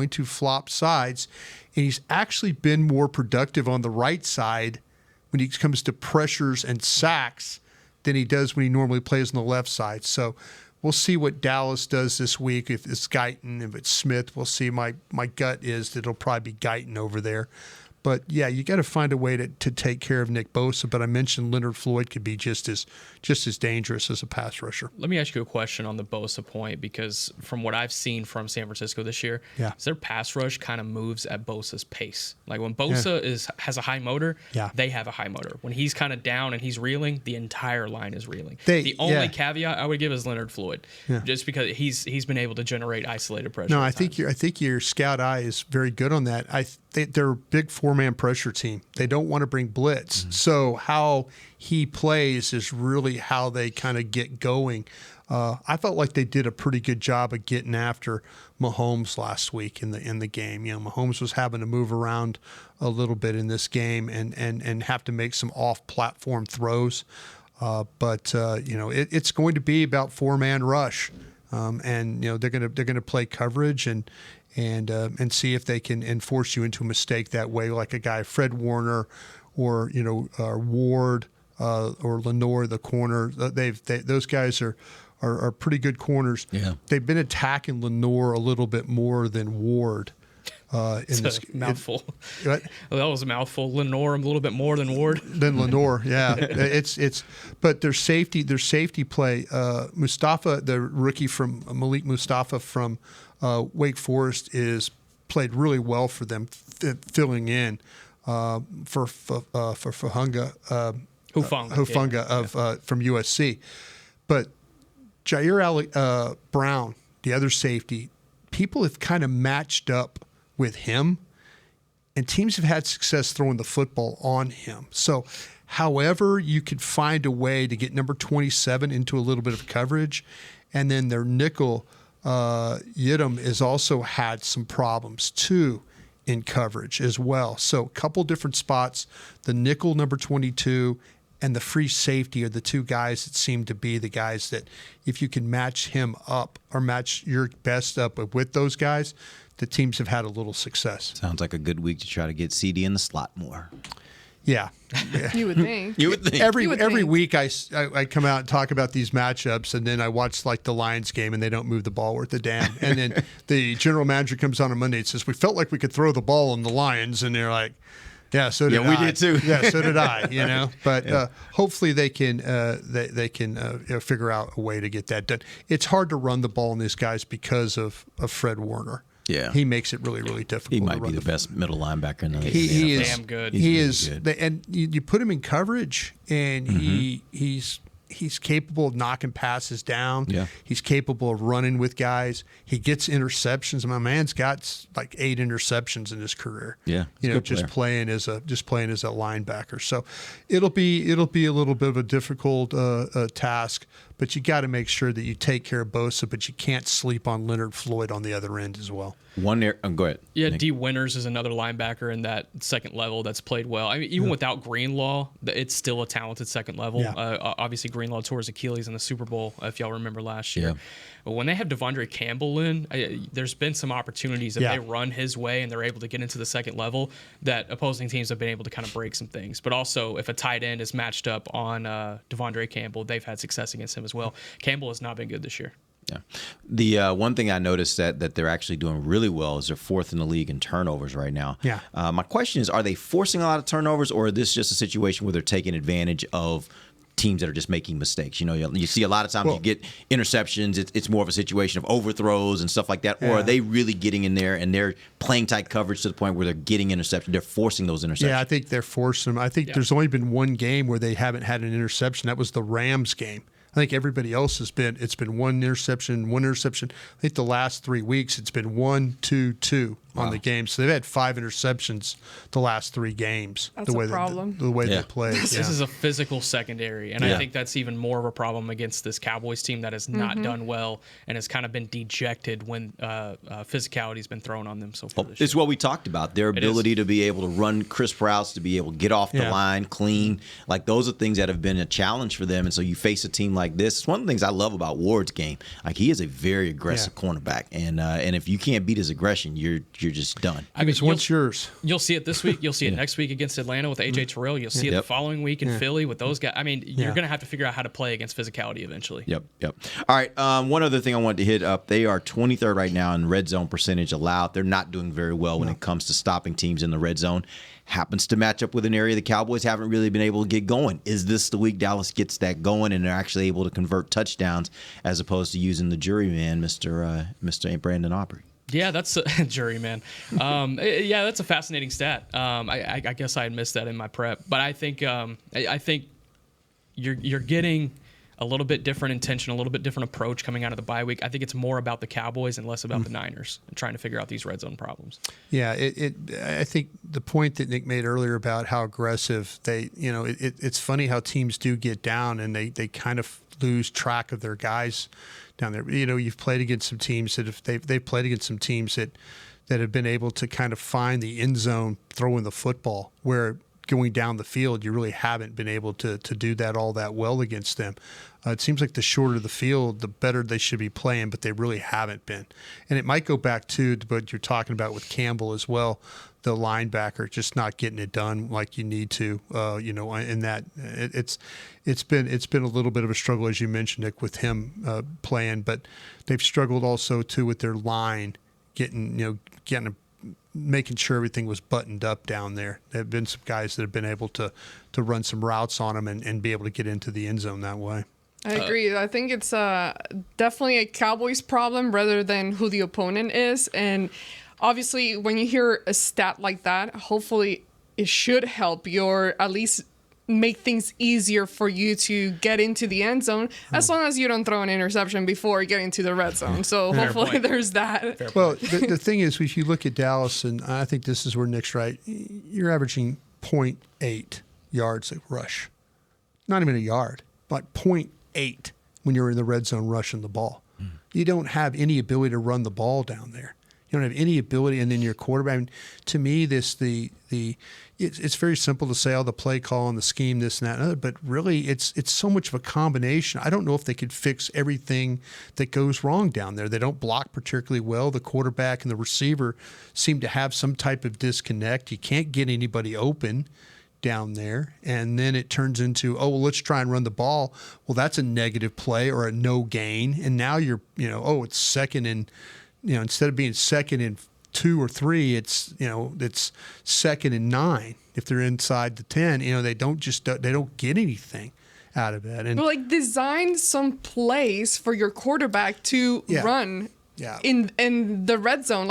[SPEAKER 8] to flop sides, and he's actually been more productive on the right side when it comes to pressures and sacks than he does when he normally plays on the left side. So we'll see what Dallas does this week. If it's Guyton, if it's Smith, we'll see. My gut is that it'll probably be Guyton over there. But, yeah, you got to find a way to take care of Nick Bosa. But I mentioned Leonard Floyd could be just as dangerous as a pass rusher.
[SPEAKER 6] Let me ask you a question on the Bosa point, because from what I've seen from San Francisco this year, is their pass rush kind of moves at Bosa's pace. Like when Bosa has a high motor, they have a high motor. When he's kind of down and he's reeling, the entire line is reeling. The only caveat I would give is Leonard Floyd, just because he's been able to generate isolated pressure.
[SPEAKER 8] No, I think your scout eye is very good on that. They're a big 4-man pressure team. They don't want to bring blitz. So how he plays is really how they kind of get going. I felt like they did a pretty good job of getting after Mahomes last week in the game. Mahomes was having to move around a little bit in this game and have to make some off-platform throws. But it's going to be about 4-man rush. And they're going to play coverage, and and see if they can enforce you into a mistake that way, like a guy Fred Warner or Ward or Lenore, the corner. Those guys are pretty good corners.
[SPEAKER 5] Yeah.
[SPEAKER 8] They've been attacking Lenore a little bit more than Ward.
[SPEAKER 6] Mouthful.
[SPEAKER 8] What?
[SPEAKER 6] Well, that was a mouthful. Lenore a little bit more than Ward.
[SPEAKER 8] Than Lenore, yeah. But their safety play. Mustafa, the rookie from Malik Mustafa from Wake Forest, is played really well for them, filling in for Hufanga from USC. But Jair Brown, the other safety, people have kind of matched up with him, and teams have had success throwing the football on him. So however you could find a way to get number 27 into a little bit of coverage, and then their nickel, Yidam, has also had some problems too in coverage as well. So a couple different spots, the nickel number 22 and the free safety are the two guys that seem to be the guys that if you can match him up or match your best up with those guys, the teams have had a little success.
[SPEAKER 5] Sounds like a good week to try to get CD in the slot more.
[SPEAKER 8] Yeah.
[SPEAKER 7] You would think.
[SPEAKER 5] You would think.
[SPEAKER 8] Every week I come out and talk about these matchups, and then I watch like the Lions game, and they don't move the ball worth a damn. And then the general manager comes on Monday and says, we felt like we could throw the ball on the Lions, and they're like, yeah, so did I.
[SPEAKER 5] Yeah, we did too.
[SPEAKER 8] Yeah, so did I. But hopefully they can figure out a way to get that done. It's hard to run the ball on these guys because of Fred Warner.
[SPEAKER 5] Yeah,
[SPEAKER 8] he makes it really, really difficult.
[SPEAKER 5] He might be the best middle linebacker in the league.
[SPEAKER 8] He is
[SPEAKER 6] damn good.
[SPEAKER 8] He
[SPEAKER 5] really
[SPEAKER 8] is,
[SPEAKER 5] good.
[SPEAKER 8] and you put him in coverage, and he's capable of knocking passes down.
[SPEAKER 5] Yeah.
[SPEAKER 8] He's capable of running with guys. He gets interceptions. My man's got like 8 interceptions in his career.
[SPEAKER 5] Yeah,
[SPEAKER 8] just playing as a linebacker. So it'll be a little bit of a difficult task. But you got to make sure that you take care of Bosa, but you can't sleep on Leonard Floyd on the other end as well.
[SPEAKER 5] Go ahead.
[SPEAKER 6] Yeah,
[SPEAKER 5] Nick.
[SPEAKER 6] D. Winters is another linebacker in that second level that's played well. I mean, even without Greenlaw, it's still a talented second level.
[SPEAKER 8] Yeah.
[SPEAKER 6] Obviously, Greenlaw tore his Achilles in the Super Bowl, if y'all remember last year.
[SPEAKER 5] Yeah.
[SPEAKER 6] But when they have Devondre Campbell in, there's been some opportunities if they run his way and they're able to get into the second level that opposing teams have been able to kind of break some things. But also, if a tight end is matched up on Devondre Campbell, they've had success against him as well. Campbell has not been good this year.
[SPEAKER 5] Yeah. The one thing I noticed that they're actually doing really well is they're 4th in the league in turnovers right now.
[SPEAKER 8] Yeah.
[SPEAKER 5] My question is, are they forcing a lot of turnovers, or is this just a situation where they're taking advantage of teams that are just making mistakes? You see a lot of times you get interceptions. It's more of a situation of overthrows and stuff like that. Or are they really getting in there and they're playing tight coverage to the point where they're getting interceptions? They're forcing those interceptions.
[SPEAKER 8] Yeah, I think they're forcing them. I think there's only been one game where they haven't had an interception. That was the Rams game. I think everybody else it's been one interception. I think the last 3 weeks it's been 1, 2, 2 on the game. So they've had 5 interceptions the last 3 games.
[SPEAKER 7] That's a problem.
[SPEAKER 8] The way they play.
[SPEAKER 6] This is a physical secondary, and I think that's even more of a problem against this Cowboys team that has not done well and has kind of been dejected when physicality's been thrown on them so far this year.
[SPEAKER 5] It's what we talked about, their ability to be able to run crisp routes, to be able to get off the line clean. Like, those are things that have been a challenge for them. And so you face a team like this. It's one of the things I love about Ward's game. Like, he is a very aggressive cornerback, and if you can't beat his aggression, you're just done.
[SPEAKER 6] I mean,
[SPEAKER 8] what's yours?
[SPEAKER 6] You'll see it this week. You'll see it next week against Atlanta with AJ Terrell. You'll see it the following week in Philly with those guys. I mean, you're going to have to figure out how to play against physicality eventually.
[SPEAKER 5] Yep. All right. One other thing I wanted to hit up. They are 23rd right now in red zone percentage allowed. They're not doing very well when it comes to stopping teams in the red zone. Happens to match up with an area the Cowboys haven't really been able to get going. Is this the week Dallas gets that going and they're actually able to convert touchdowns as opposed to using the juryman, Mr. Brandon Aubrey?
[SPEAKER 6] Yeah, that's a juryman. That's a fascinating stat. I guess I had missed that in my prep, but I think you're getting a little bit different intention, a little bit different approach coming out of the bye week. I think it's more about the Cowboys and less about the Niners and trying to figure out these red zone problems.
[SPEAKER 8] Yeah, I think the point that Nick made earlier about how aggressive it's funny how teams do get down and they kind of lose track of their guys down there. You've played against some teams they've played against some teams that have been able to kind of find the end zone throwing the football where going down the field, you really haven't been able to do that all that well against them. It seems like the shorter the field, the better they should be playing, but they really haven't been. And it might go back to what you're talking about with Campbell as well, the linebacker just not getting it done like you need to. In that it's been a little bit of a struggle, as you mentioned, Nick, with him playing, but they've struggled also too with their line making sure everything was buttoned up down there. There have been some guys that have been able to run some routes on them and be able to get into the end zone that way.
[SPEAKER 7] I agree. I think it's definitely a Cowboys problem rather than who the opponent is. And obviously, when you hear a stat like that, hopefully it should help you, or at least make things easier for you to get into the end zone, as long as you don't throw an interception before getting to the red zone. So hopefully there's that.
[SPEAKER 8] Well, the thing is, if you look at Dallas, and I think this is where Nick's right, you're averaging 0.8 yards a rush. Not even a yard, but 0.8 when you're in the red zone rushing the ball. You don't have any ability to run the ball down there. You don't have any ability, and then your quarterback. I mean, to me, it's very simple to say, the play call and the scheme, this and that, and other, but really, it's so much of a combination. I don't know if they could fix everything that goes wrong down there. They don't block particularly well. The quarterback and the receiver seem to have some type of disconnect. You can't get anybody open down there, and then it turns into, let's try and run the ball. Well, that's a negative play or a no gain, and now you're, it's second and. Instead of being second and 2 or 3, it's second and 9. If they're inside the 10, they don't get anything out of it. And
[SPEAKER 7] but design some plays for your quarterback to run.
[SPEAKER 8] Yeah.
[SPEAKER 7] In the red zone,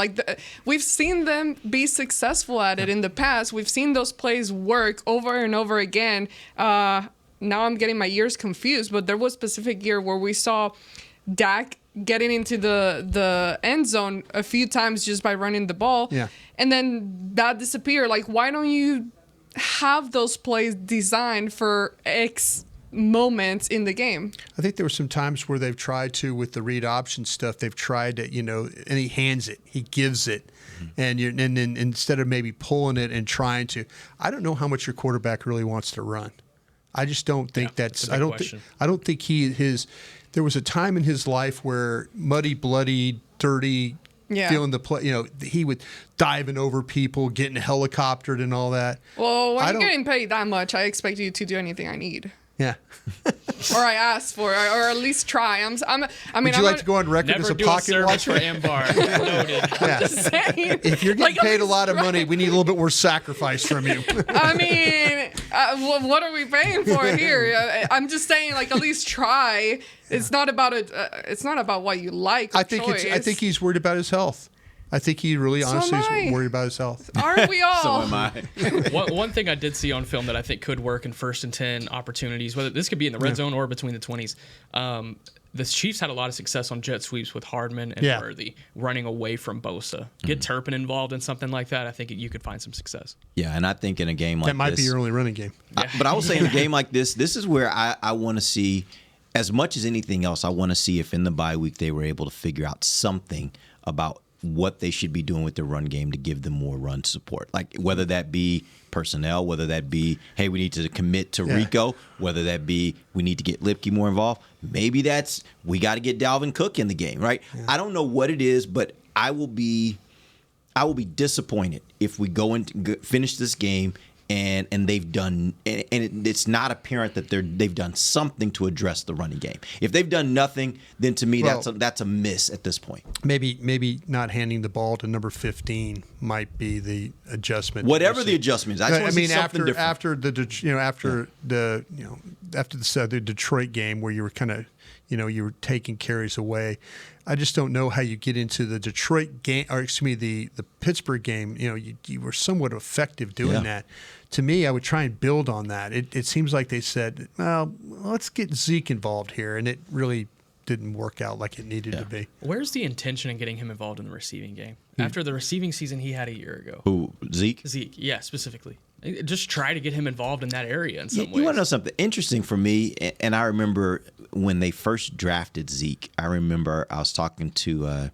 [SPEAKER 7] we've seen them be successful at it in the past. We've seen those plays work over and over again. Now I'm getting my years confused, but there was a specific year where we saw Dak getting into the end zone a few times just by running the ball.
[SPEAKER 8] Yeah.
[SPEAKER 7] And then that disappeared. Why don't you have those plays designed for X moments in the game?
[SPEAKER 8] I think there were some times where they've tried to, with the read option stuff, they've tried to, and he hands it, he gives it. And then instead of maybe pulling it and trying to, I don't know how much your quarterback really wants to run. I just don't think I don't think there was a time in his life where muddy, bloody, dirty, feeling the play. He would diving over people, getting helicoptered and all that.
[SPEAKER 7] Well, when you're getting paid that much, I expect you to do anything I need.
[SPEAKER 8] Yeah.
[SPEAKER 7] Or I ask for, or at least try.
[SPEAKER 8] Would you like to go on record as a pocket watcher?
[SPEAKER 6] For Ambar.
[SPEAKER 7] Just saying.
[SPEAKER 8] If you're getting paid a lot of money, we need a little bit more sacrifice from you.
[SPEAKER 7] I mean, what are we paying for here? I'm just saying, at least try. It's not about it. It's not about what you like.
[SPEAKER 8] I think he's worried about his health. I think he really honestly is worried about his health.
[SPEAKER 7] Aren't we all?
[SPEAKER 5] So am I.
[SPEAKER 6] One thing I did see on film that I think could work in 1st and 10 opportunities, whether this could be in the red zone or between the 20s, the Chiefs had a lot of success on jet sweeps with Hardman and Worthy running away from Bosa. Get Turpin involved in something like that, I think you could find some success.
[SPEAKER 5] Yeah, and I think in a game like this.
[SPEAKER 8] That might be your only running game.
[SPEAKER 5] But I will say in a game like this is where I want to see, as much as anything else, I want to see if in the bye week they were able to figure out something about what they should be doing with the run game to give them more run support. Whether that be personnel, whether that be, hey, we need to commit to Rico, whether that be we need to get Lipke more involved. Maybe that's we got to get Dalvin Cook in the game, right? Yeah. I don't know what it is, but I will be disappointed if we go and finish this game and they've done, and it's not apparent that they've done something to address the running game. If they've done nothing, then to me that's a miss at this point.
[SPEAKER 8] Maybe not handing the ball to number 15 might be the adjustment.
[SPEAKER 5] Whatever the adjustment is,
[SPEAKER 8] after the Detroit game where you were kind of, you were taking carries away. I just don't know how you get into the Detroit game, or the Pittsburgh game. You were somewhat effective doing that. To me, I would try and build on that. It seems like they said, well, let's get Zeke involved here, and it really didn't work out like it needed to be.
[SPEAKER 6] Where's the intention in getting him involved in the receiving game? After the receiving season he had a year ago.
[SPEAKER 5] Who, Zeke?
[SPEAKER 6] Zeke, yeah, specifically. Just try to get him involved in that area in some ways.
[SPEAKER 5] You want to know something interesting for me? And I remember when they first drafted Zeke, I was talking to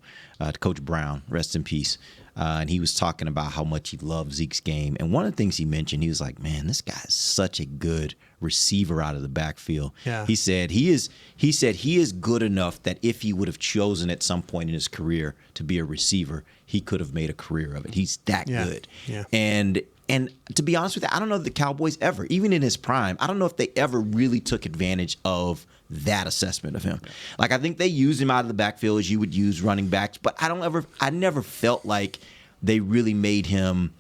[SPEAKER 5] Coach Brown, rest in peace. and he was talking about how much he loved Zeke's game. And one of the things he mentioned, he was like, "Man, this guy is such a good receiver out of the backfield."
[SPEAKER 8] Yeah.
[SPEAKER 5] He said he is good enough that if he would have chosen at some point in his career to be a receiver, he could have made a career of it. He's that good.
[SPEAKER 8] Yeah.
[SPEAKER 5] And to be honest with you, I don't know that the Cowboys ever, even in his prime, I don't know if they ever really took advantage of that assessment of him. Like, I think they used him out of the backfield as you would use running backs, but I never felt like they really made him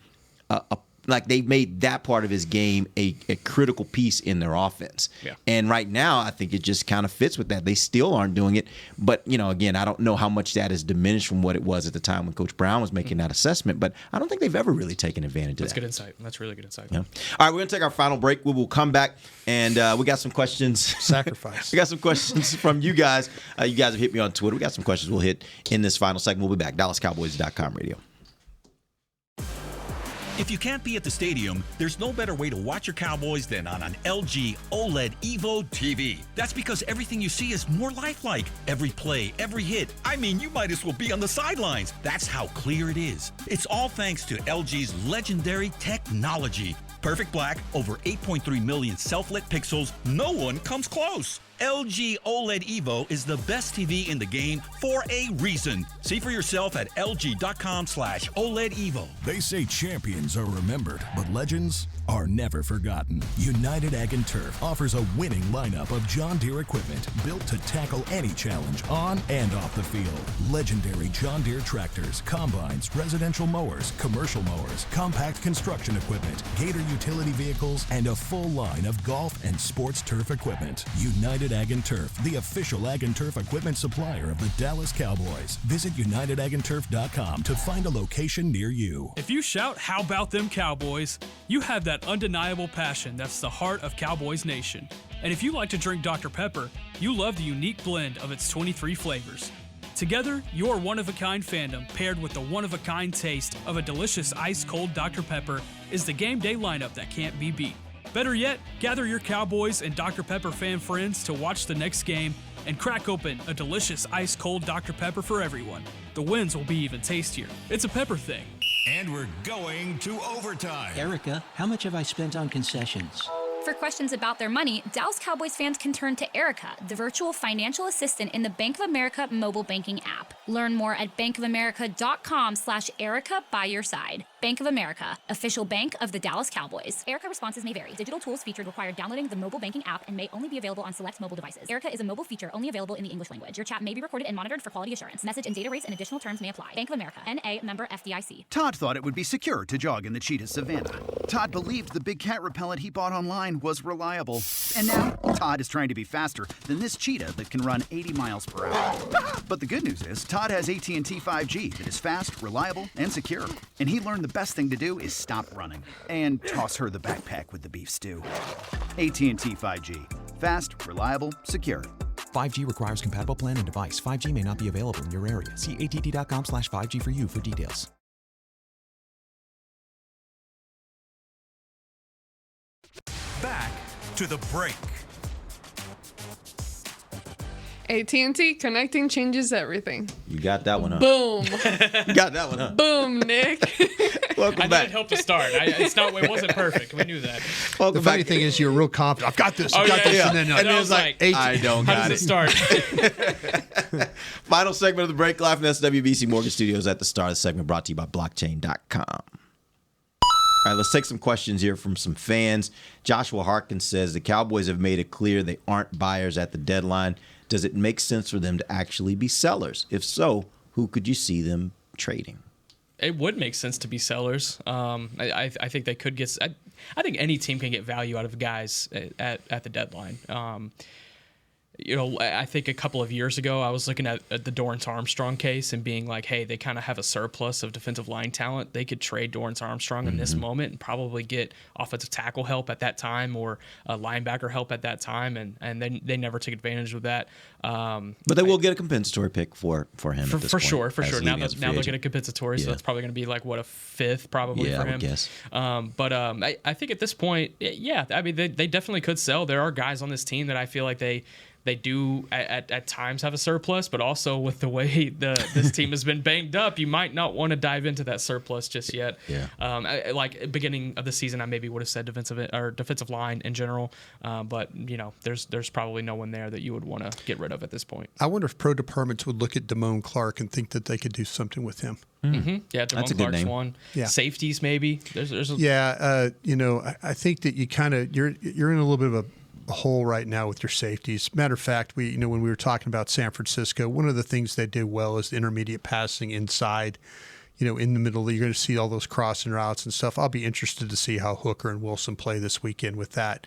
[SPEAKER 5] like they made that part of his game a critical piece in their offense.
[SPEAKER 6] Yeah.
[SPEAKER 5] And right now, I think it just kind of fits with that. They still aren't doing it. But, again, I don't know how much that is diminished from what it was at the time when Coach Brown was making that assessment. But I don't think they've ever really taken advantage of that.
[SPEAKER 6] That's good insight. That's really good insight.
[SPEAKER 5] Yeah. All right, we're going to take our final break. We will come back, and we got some questions.
[SPEAKER 8] Sacrifice.
[SPEAKER 5] We got some questions from you guys. You guys have hit me on Twitter. We got some questions we'll hit in this final segment. We'll be back. DallasCowboys.com radio.
[SPEAKER 15] If you can't be at the stadium, there's no better way to watch your Cowboys than on an LG OLED Evo TV. That's because everything you see is more lifelike. Every play, every hit. I mean, you might as well be on the sidelines. That's how clear it is. It's all thanks to LG's legendary technology. Perfect black, over 8.3 million self-lit pixels. No one comes close. LG OLED Evo is the best TV in the game for a reason. See for yourself at lg.com/OLED Evo.
[SPEAKER 16] They say champions are remembered, but legends are never forgotten. United Ag and Turf offers a winning lineup of John Deere equipment built to tackle any challenge on and off the field. Legendary John Deere tractors, combines, residential mowers, commercial mowers, compact construction equipment, Gator utility vehicles, and a full line of golf and sports turf equipment. United Ag and Turf, the official Ag and Turf equipment supplier of the Dallas Cowboys. Visit UnitedAgAndTurf.com to find a location near you.
[SPEAKER 17] If you shout, "How about them Cowboys?" you have that undeniable passion that's the heart of Cowboys Nation. And if you like to drink Dr. Pepper, you love the unique blend of its 23 flavors. Together, your one-of-a-kind fandom paired with the one-of-a-kind taste of a delicious ice-cold Dr. Pepper is the game day lineup that can't be beat. Better yet, gather your Cowboys and Dr. Pepper fan friends to watch the next game and crack open a delicious ice-cold Dr. Pepper for everyone. The wins will be even tastier. It's a Pepper thing.
[SPEAKER 1] And we're going to overtime.
[SPEAKER 18] Erica, how much have I spent on concessions?
[SPEAKER 19] For questions about their money, Dallas Cowboys fans can turn to Erica, the virtual financial assistant in the Bank of America mobile banking app. Learn more at bankofamerica.com/Erica by your side. Bank of America, official bank of the Dallas Cowboys. Erica responses may vary. Digital tools featured require downloading the mobile banking app and may only be available on select mobile devices. Erica is a mobile feature only available in the English language. Your chat may be recorded and monitored for quality assurance. Message and data rates and additional terms may apply. Bank of America, N.A., member FDIC.
[SPEAKER 9] Todd thought it would be secure to jog in the cheetah savanna. Todd believed the big cat repellent he bought online was reliable. And now, Todd is trying to be faster than this cheetah that can run 80 miles per hour. But the good news is, Todd has AT&T 5G that is fast, reliable, and secure. And he learned the best thing to do is stop running and toss her the backpack with the beef stew. AT&T 5G. Fast, reliable, secure.
[SPEAKER 10] 5G requires compatible plan and device. 5G may not be available in your area. See att.com/5G for you for details.
[SPEAKER 1] Back to the break.
[SPEAKER 7] AT&T, connecting changes everything.
[SPEAKER 5] You got that one, huh?
[SPEAKER 7] Boom.
[SPEAKER 5] You got that one, huh?
[SPEAKER 7] Boom, Nick.
[SPEAKER 5] Welcome
[SPEAKER 6] I
[SPEAKER 5] back.
[SPEAKER 6] didn't help to start. It wasn't perfect. We knew that.
[SPEAKER 8] The funny thing is, you're real confident. I've got this. I've got this. And then
[SPEAKER 6] it's like,
[SPEAKER 5] I don't got it.
[SPEAKER 6] How does it start?
[SPEAKER 5] Final segment of the break, live from SWBC Morgan Studios at the start of the segment, brought to you by blockchain.com. All right, let's take some questions here from some fans. Joshua Harkins says the Cowboys have made it clear they aren't buyers at the deadline. Does it make sense for them to actually be sellers? If so, who could you see them trading?
[SPEAKER 6] It would make sense to be sellers. I think they could get. I think any team can get value out of guys at the deadline. I think a couple of years ago, I was looking at the Dorrance Armstrong case and being like, hey, they kind of have a surplus of defensive line talent. They could trade Dorrance Armstrong in this moment and probably get offensive tackle help at that time or linebacker help at that time, and they never took advantage of that.
[SPEAKER 5] But they will get a compensatory pick for him at this
[SPEAKER 6] for
[SPEAKER 5] point,
[SPEAKER 6] sure. Now they'll get a
[SPEAKER 5] agent.
[SPEAKER 6] compensatory, so that's probably going to be like a fifth probably for him.
[SPEAKER 5] I would guess.
[SPEAKER 6] I think at this point, yeah, I mean they definitely could sell. There are guys on this team that I feel like they They do at times have a surplus, but also with the way this team has been banged up, you might not want to dive into that surplus just yet.
[SPEAKER 5] Yeah.
[SPEAKER 6] Like beginning of the season, I maybe would have said defensive line in general, but there's probably no one there that you would want to get rid of at this point.
[SPEAKER 8] I wonder if pro departments would look at Damone Clark and think that they could do something with him.
[SPEAKER 6] Mm-hmm. Yeah,
[SPEAKER 5] That's a
[SPEAKER 6] Damone
[SPEAKER 5] good
[SPEAKER 6] Clark's
[SPEAKER 5] name.
[SPEAKER 6] one.
[SPEAKER 8] Yeah.
[SPEAKER 6] Safeties maybe. There's
[SPEAKER 8] I think that you kind of you're in a little bit of a hole right now with your safeties. Matter of fact, when we were talking about San Francisco, one of the things they do well is the intermediate passing inside. In the middle, you're going to see all those crossing routes and stuff. I'll be interested to see how Hooker and Wilson play this weekend with that,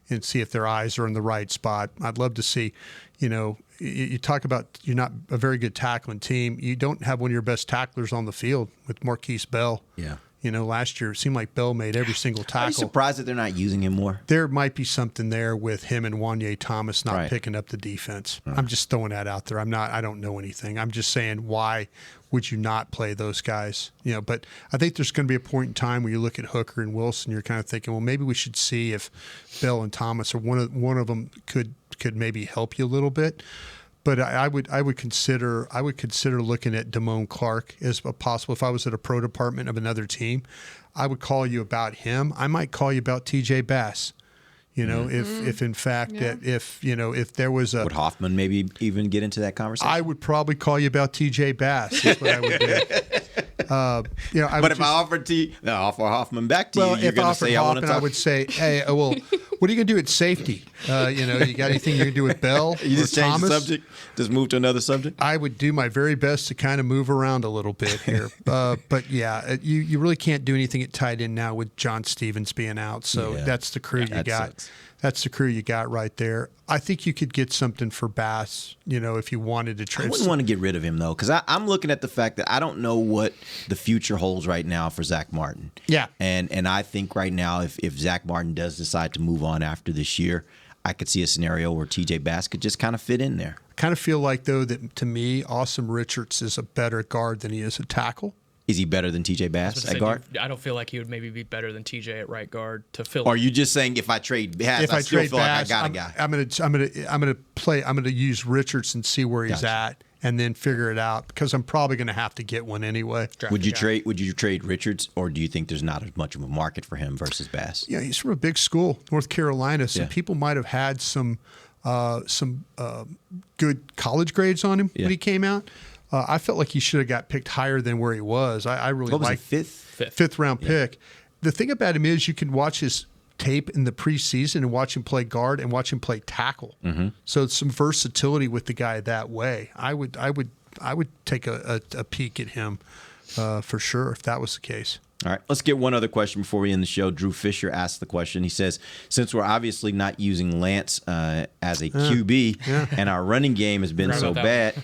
[SPEAKER 8] and see if their eyes are in the right spot. I'd love to see. You talk about you're not a very good tackling team. You don't have one of your best tacklers on the field with Marquise Bell.
[SPEAKER 5] Yeah.
[SPEAKER 8] Last year it seemed like Bell made every single tackle.
[SPEAKER 5] Are you surprised that they're not using him more?
[SPEAKER 8] There might be something there with him and Wanye Thomas not
[SPEAKER 5] Right.
[SPEAKER 8] picking up the defense.
[SPEAKER 5] Right.
[SPEAKER 8] I'm just throwing that out there. I don't know anything. I'm just saying, why would you not play those guys? But I think there's going to be a point in time where you look at Hooker and Wilson, you're kind of thinking, well, maybe we should see if Bell and Thomas or one of them could maybe help you a little bit. But I would consider looking at Damone Clark as a possible. If I was at a pro department of another team, I would call you about him. I might call you about TJ Bass. If in fact that if there was a,
[SPEAKER 5] would Hoffman maybe even get into that conversation?
[SPEAKER 8] I would probably call you about TJ Bass. Is what I would do.
[SPEAKER 5] But if I offer Hoffman back to you, you're going to say
[SPEAKER 8] Hoffman,
[SPEAKER 5] I want to talk.
[SPEAKER 8] I would say, hey, well, what are you going to do at safety? You got anything you're going to do with Bell?
[SPEAKER 5] You just
[SPEAKER 8] or
[SPEAKER 5] change
[SPEAKER 8] Thomas?
[SPEAKER 5] the subject, just move to another subject.
[SPEAKER 8] I would do my very best to kind of move around a little bit here, but yeah, you really can't do anything at tight end now with John Stevens being out. So that's the crew you got.
[SPEAKER 5] Sucks.
[SPEAKER 8] That's the crew you got right there. I think you could get something for Bass, if you wanted to trade.
[SPEAKER 5] I wouldn't want to get rid of him, though, because I'm looking at the fact that I don't know what the future holds right now for Zach Martin.
[SPEAKER 8] Yeah.
[SPEAKER 5] And I think right now, if Zach Martin does decide to move on after this year, I could see a scenario where TJ Bass could just kind of fit in there.
[SPEAKER 8] I kind of feel like, though, that to me, Awesome Richards is a better guard than he is a tackle.
[SPEAKER 5] Is he better than TJ Bass at guard?
[SPEAKER 6] I don't feel like he would maybe be better than TJ at right guard to fill.
[SPEAKER 5] Or are you just saying if I trade Bass, I still feel
[SPEAKER 8] Bass,
[SPEAKER 5] like I got a guy?
[SPEAKER 8] I'm gonna use Richards and see where he's at, and then figure it out, because I'm probably gonna have to get one anyway.
[SPEAKER 5] Would you trade Richards, or do you think there's not as much of a market for him versus Bass?
[SPEAKER 8] Yeah, he's from a big school, North Carolina, so people might have had some good college grades on him when he came out. I felt like he should have got picked higher than where he was. I really like fifth round pick. The thing about him is you can watch his tape in the preseason and watch him play guard and watch him play tackle.
[SPEAKER 5] Mm-hmm.
[SPEAKER 8] So it's some versatility with the guy that way. I would take a peek at him for sure if that was the case.
[SPEAKER 5] All right, let's get one other question before we end the show. Drew Fisher asked the question. He says, since we're obviously not using Lance as a QB and our running game has been so bad,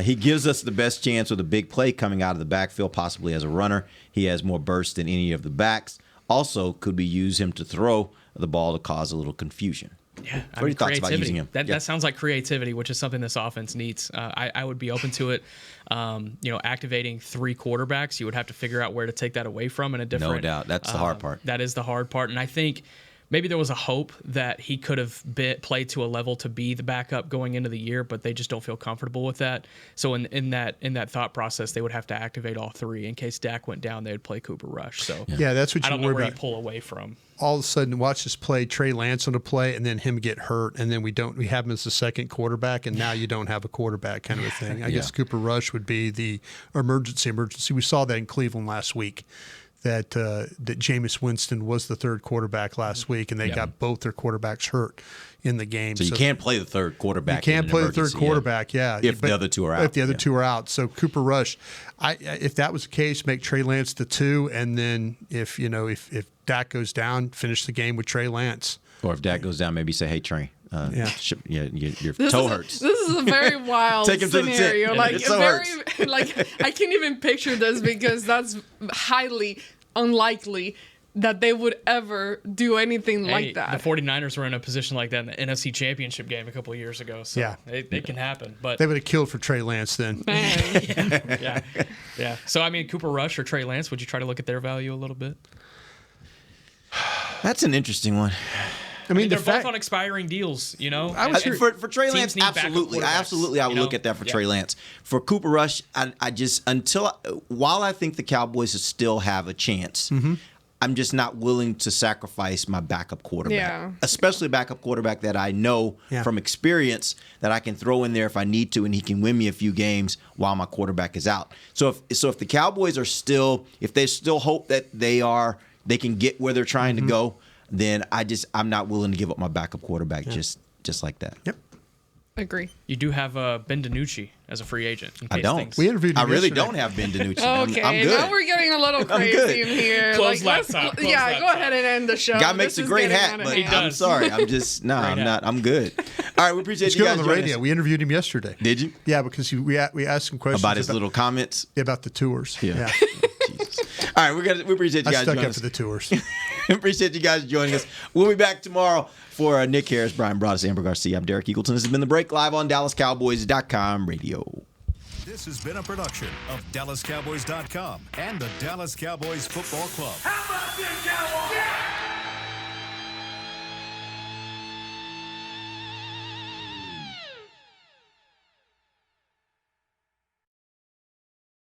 [SPEAKER 5] he gives us the best chance with a big play coming out of the backfield, possibly as a runner. He has more burst than any of the backs. Also, could we use him to throw the ball to cause a little confusion?
[SPEAKER 6] Yeah,
[SPEAKER 5] What are your thoughts about using him?
[SPEAKER 6] That sounds like creativity, which is something this offense needs. I would be open to it. Activating 3 quarterbacks, you would have to figure out where to take that away from in a different.
[SPEAKER 5] No doubt, that's the hard part.
[SPEAKER 6] That is the hard part, and I think maybe there was a hope that he could have played to a level to be the backup going into the year, but they just don't feel comfortable with that. So in that thought process, they would have to activate all 3 in case Dak went down. They would play Cooper Rush. So
[SPEAKER 8] that's what
[SPEAKER 6] I
[SPEAKER 8] you
[SPEAKER 6] don't know
[SPEAKER 8] worry
[SPEAKER 6] where
[SPEAKER 8] about.
[SPEAKER 6] you pull away from.
[SPEAKER 8] All of a sudden, watch us play Trey Lance on a play, and then him get hurt, and then we have him as the second quarterback, and now you don't have a quarterback, kind of a thing. I guess Cooper Rush would be the emergency. We saw that in Cleveland last week. That Jameis Winston was the third quarterback last week, and they got both their quarterbacks hurt in the game.
[SPEAKER 5] So you can't play the third quarterback.
[SPEAKER 8] You can't play the third quarterback,
[SPEAKER 5] if the other 2 are out.
[SPEAKER 8] If the other 2 are out. So Cooper Rush, if that was the case, make Trey Lance the 2, and then if Dak goes down, finish the game with Trey Lance.
[SPEAKER 5] Or if Dak goes down, maybe say, hey, Trey. Your toe hurts.
[SPEAKER 7] This is a very wild
[SPEAKER 5] Take him
[SPEAKER 7] scenario.
[SPEAKER 5] To the
[SPEAKER 7] like
[SPEAKER 5] it so
[SPEAKER 7] very,
[SPEAKER 5] hurts.
[SPEAKER 7] like I can't even picture this because that's highly unlikely that they would ever do anything like that.
[SPEAKER 6] The 49ers were in a position like that in the NFC Championship game a couple of years ago. So it can happen. But
[SPEAKER 8] they would have killed for Trey Lance then.
[SPEAKER 6] Yeah. So, I mean, Cooper Rush or Trey Lance, would you try to look at their value a little bit?
[SPEAKER 5] That's an interesting one.
[SPEAKER 6] I mean, they're both on expiring deals, you know.
[SPEAKER 5] For Trey Lance, absolutely. I would look at that for Trey Lance. For Cooper Rush, while I think the Cowboys still have a chance, I'm just not willing to sacrifice my backup quarterback, especially a backup quarterback that I know from experience that I can throw in there if I need to, and he can win me a few games while my quarterback is out. So if the Cowboys are still, if they still hope that they can get where they're trying to go, then I'm not willing to give up my backup quarterback just like that.
[SPEAKER 8] Yep.
[SPEAKER 7] Agree.
[SPEAKER 6] You do have Ben DiNucci as a free agent. In case
[SPEAKER 5] I don't.
[SPEAKER 6] Things...
[SPEAKER 8] We interviewed him
[SPEAKER 5] I really
[SPEAKER 8] yesterday.
[SPEAKER 5] don't have Ben DiNucci.
[SPEAKER 7] Okay,
[SPEAKER 5] I'm good.
[SPEAKER 7] now we're getting a little crazy in here.
[SPEAKER 6] Close
[SPEAKER 7] let's-
[SPEAKER 6] laptop. Close
[SPEAKER 7] Go
[SPEAKER 6] laptop.
[SPEAKER 7] ahead and end the show.
[SPEAKER 5] Guy makes a great hat, but I'm sorry. I'm just I'm not. I'm good. All right, we appreciate
[SPEAKER 8] He's
[SPEAKER 5] you
[SPEAKER 8] good
[SPEAKER 5] guys
[SPEAKER 8] on the
[SPEAKER 5] joining
[SPEAKER 8] radio.
[SPEAKER 5] us.
[SPEAKER 8] We interviewed him yesterday.
[SPEAKER 5] Did you?
[SPEAKER 8] Yeah, because we asked him questions
[SPEAKER 5] About his little comments
[SPEAKER 8] about the tours. Yeah.
[SPEAKER 5] All right, we appreciate you
[SPEAKER 8] I
[SPEAKER 5] guys
[SPEAKER 8] stuck
[SPEAKER 5] joining
[SPEAKER 8] up
[SPEAKER 5] us.
[SPEAKER 8] for the tours.
[SPEAKER 5] Appreciate you guys joining us. We'll be back tomorrow for Nick Harris, Bryan Broaddus, Ambar Garcia. I'm Derek Eagleton. This has been The Break, live on DallasCowboys.com radio.
[SPEAKER 16] This has been a production of DallasCowboys.com and the Dallas Cowboys Football Club.
[SPEAKER 2] How about them Cowboys?